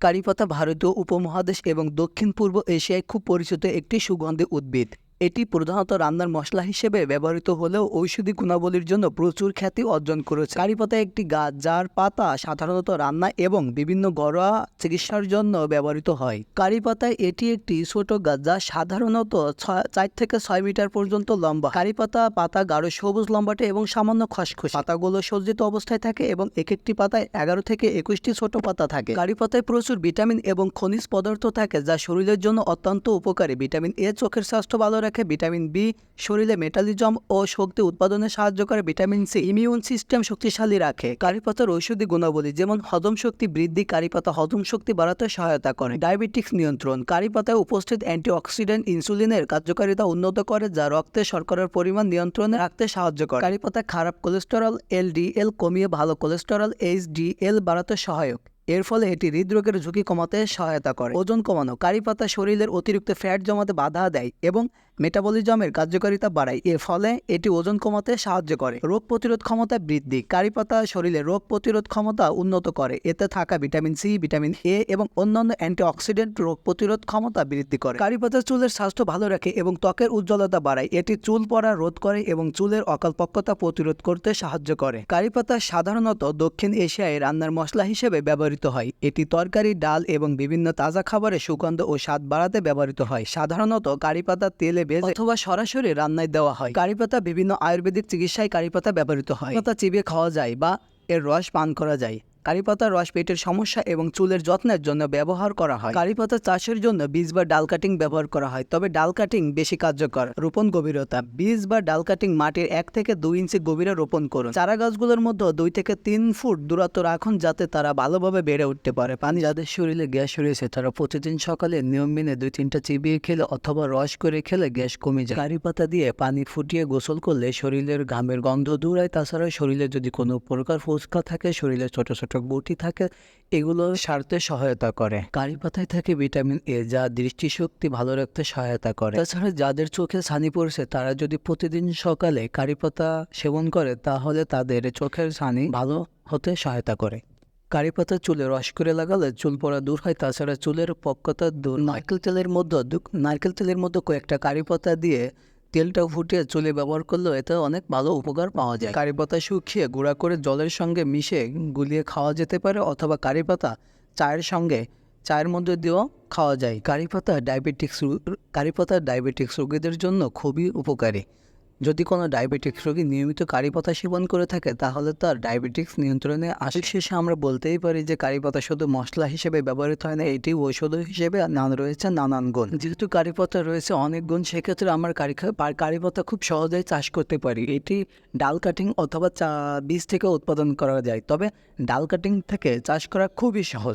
কারি পাতা ভারতীয় উপমহাদেশ এবং দক্ষিণ পূর্ব এশিয়ায় খুব পরিচিত একটি সুগন্ধি উদ্ভিদ। এটি প্রধানত রান্নার মশলা হিসেবে ব্যবহৃত হলেও ঔষধি গুণাবলীর জন্য প্রচুর খ্যাতি অর্জন করেছে। কারি পাতা একটি গাছ যার পাতা সাধারণত রান্না এবং বিভিন্ন ঘরোয়া চিকিৎসার জন্য ব্যবহৃত হয়। কারি পাতায় এটি একটি ছোট গাছ যা সাধারণত 4 থেকে 6 মিটার পর্যন্ত লম্বা। কারি পাতা গাঢ় সবুজ লম্বাটে এবং সামান্য খসখসে। পাতাগুলো সজ্জিত অবস্থায় থাকে এবং এক একটি পাতায় 11 থেকে 21টি ছোট পাতা থাকে। কারি পাতায় প্রচুর ভিটামিন এবং খনিজ পদার্থ থাকে যা শরীরের জন্য অত্যন্ত উপকারী। ভিটামিন এ চোখের স্বাস্থ্য ভালো রাখে। ভিটামিন বি শরীরে মেটাবলিজম ও শক্তি উৎপাদনে সাহায্য করে। ভিটামিন সি ইমিউন সিস্টেম শক্তিশালী রাখে। কারি পাতার ঔষধি গুণাবলী যেমন হজম শক্তি বৃদ্ধি। কারি পাতা হজম শক্তি বাড়াতে সহায়তা করে। ডায়াবেটিক্স নিয়ন্ত্রণ। কারি পাতায় উপস্থিত অ্যান্টিঅক্সিডেন্ট ইনসুলিনের কার্যকারিতা উন্নত করে যা রক্তে শর্করার পরিমাণ নিয়ন্ত্রণে রাখতে সাহায্য করে। কারি পাতা খারাপ কোলেস্টেরল এলডিএল কমিয়ে ভালো কোলেস্টেরল এইচডিএল বাড়াতে সহায়ক। এর ফলে এটি হৃদরোগের ঝুঁকি কমাতে সহায়তা করে। ওজন কমানো। কারি পাতা শরীরের অতিরিক্ত ফ্যাট জমাতে বাধা দেয় এবং মেটাবলিজমের কার্যকারিতা বাড়ায়। এর ফলে এটি ওজন কমাতে সাহায্য করে। রোগ প্রতিরোধ ক্ষমতা বৃদ্ধি। কারি পাতা শরীরে রোগ প্রতিরোধ ক্ষমতা উন্নত করে। এতে থাকা ভিটামিন সি ভিটামিন এ এবং অন্যান্য অ্যান্টিঅক্সিডেন্ট রোগ প্রতিরোধ ক্ষমতা বৃদ্ধি করে। কারি পাতা চুলের স্বাস্থ্য ভালো রাখে এবং ত্বকের উজ্জ্বলতা বাড়ায়। এটি চুল পড়া রোধ করে এবং চুলের অকালপক্কতা প্রতিরোধ করতে সাহায্য করে। কারি পাতা সাধারণত দক্ষিণ এশিয়ায় রান্নার মশলা হিসেবে ব্যবহৃত হয়। এটি তরকারি ডাল এবং বিভিন্ন তাজা খাবারে সুগন্ধ ও স্বাদ বাড়াতে ব্যবহৃত হয়। সাধারণত কারি পাতা তেলে ভেজে অথবা সরাসরি রান্নায় দেওয়া হয়। কারি পাতা বিভিন্ন আয়ুর্বেদিক চিকিৎসায় কারি পাতা ব্যবহৃত হয়। পাতা চিবিয়ে খাওয়া যায় বা এর রস পান করা যায়। কারি পাতার রস পেটের সমস্যা এবং চুলের যত্নের জন্য ব্যবহার করা হয়। কারি পাতা চাষের জন্য বীজ বা ডাল কাটিং ব্যবহার করা হয়, তবে ডাল কাটিং বেশি কার্যকর। রোপণ গভীরতা। বীজ বা ডাল কাটিং মাটির 1 থেকে 2 ইঞ্চি গভীরে রোপণ করুন। চারা গাছগুলোর মধ্যে 2 থেকে 3 ফুট দূরত্ব রাখুন যাতে তারা ভালোভাবে বেড়ে উঠতে পারে। পানি। যাদের শরীরে গ্যাস রয়েছে তারা প্রতিদিন সকালে নিয়ম মেনে 2-3টা চিবিয়ে খেলে অথবা রস করে খেলে গ্যাস কমে যায়। কারি পাতা দিয়ে পানি ফুটিয়ে গোসল করলে শরীরের ঘামের গন্ধ দূর হয়। তাছাড়া শরীরে যদি কোনো প্রকার ফুসকা থাকে, শরীরে ছোট ছোট গুটি থাকে, এগুলো সারতে সহায়তা করে। কারি পাতায় থাকে ভিটামিন এ যা দৃষ্টিশক্তি ভালো রাখতে সহায়তা করে। তাছাড়া যাদের চোখে ছানি পড়েছে তারা যদি প্রতিদিন সকালে কারি পাতা সেবন করে তাহলে তাদের চোখের ছানি ভালো হতে সহায়তা করে। কারি পাতা চুলে রস করে লাগালে চুল পড়া দূর হয়। তাছাড়া চুলের পক্কতা দূর। নারকেল তেলের মধ্যে কয়েকটা কারি পাতা দিয়ে তেলটা ফুটিয়ে চুলে ব্যবহার করলেও এতে অনেক ভালো উপকার পাওয়া যায়। কারি পাতা শুকিয়ে গুঁড়া করে জলের সঙ্গে মিশে গুলিয়ে খাওয়া যেতে পারে অথবা কারি পাতা চায়ের মধ্যে দিয়েও খাওয়া যায়। কারি পাতা ডায়াবেটিক্স রোগীদের জন্য খুবই উপকারী। যদি কোনো ডায়াবেটিক্স রোগী নিয়মিত কারি পাতা সেবন করে থাকে তাহলে তার ডায়াবেটিক্স নিয়ন্ত্রণে আসে। শেষে আমরা বলতেই পারি যে কারি পাতা শুধু মশলা হিসেবে ব্যবহৃত হয় না, এটি ঔষধ হিসেবে রয়েছে নানান গুণ। যেহেতু কারি পাতা রয়েছে অনেক গুণ, সেক্ষেত্রে আমরা কারি পাতা খুব সহজেই চাষ করতে পারি। এটি ডাল কাটিং অথবা বীজ থেকে উৎপাদন করা যায়, তবে ডাল কাটিং থেকে চাষ করা খুবই সহজ।